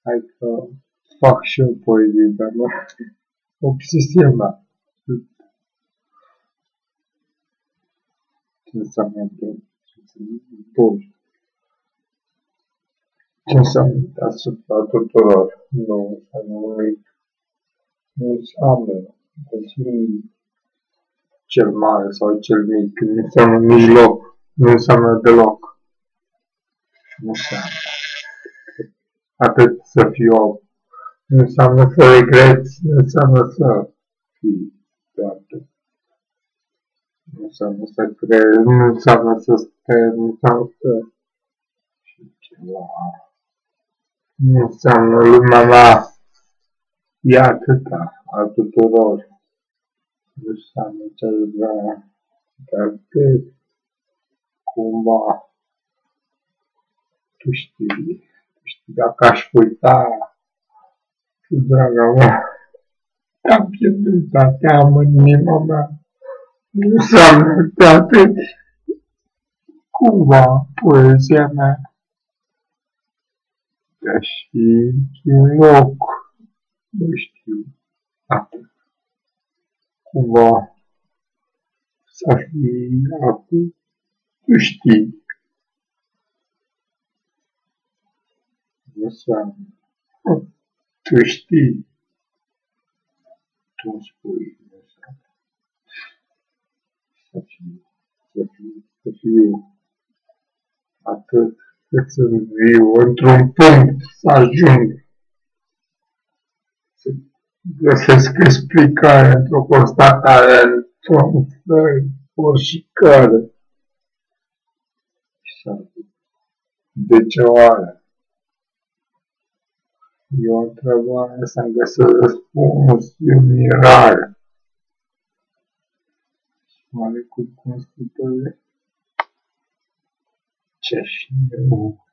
Hai că fac și eu poezie, dar nu obsesiunea. Ce înseamnă dor? Ce înseamnă deasupra tuturor? Nu înseamnă nimic. Nu înseamnă cel mare sau cel mic. Nu înseamnă mijloc. Nu înseamnă deloc. Nu înseamnă. Atât să fiu om. Nu înseamnă să regreți. Nu înseamnă să fii de atât. Nu înseamnă să crezi. Nu înseamnă să stai. Nu înseamnă să și ceva. Nu înseamnă lumea mea. E atâta a tuturor. Nu înseamnă ceva de atât. Cumva. Tu știi, dacă aș uita, tu, draga mea, te-am pierdut, dar te am în inima mea. Nu înseamnă de atât. Cumva, poezia mea, deși un loc, nu știu, atât. Cumva, să fii atât, tu știi. Nu înseamnă. Tu știi. Tu îmi spui. Nu înseamnă. Să fiu atât cât să viu într-un punct să ajung. Să găsesc explicare într-o constatare, într-un fel, oricare. De ce oare? E o întrebare să-mi găsesc răspuns, e o mirare. Oare cum constatare? Ce știu,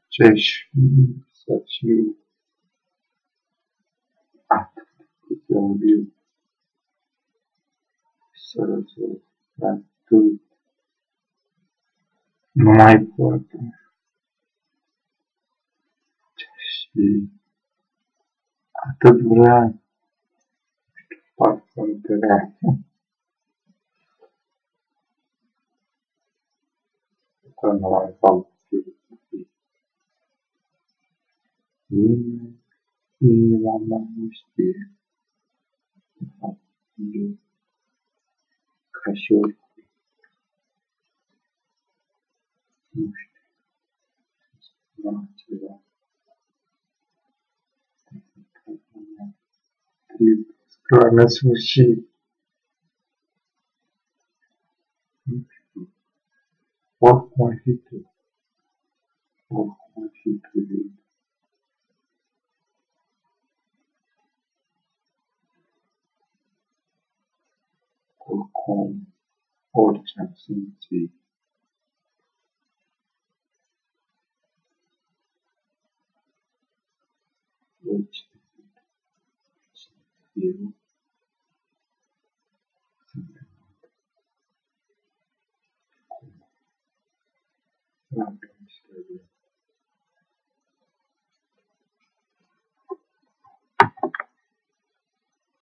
să fiu atât cât să viu. Să rezolv atât. Nu mai pot. Și atât vrea. Parcă întâlnea. Că nu mai fac filosofie. Inima mea nu știe. Eu, ca și oricum, nu știu. Nu ceva. La nesfârșit. Oricum ai fi tu. Oricum ai fi tu. Oricum, orice am simțit. Orice eu sunt.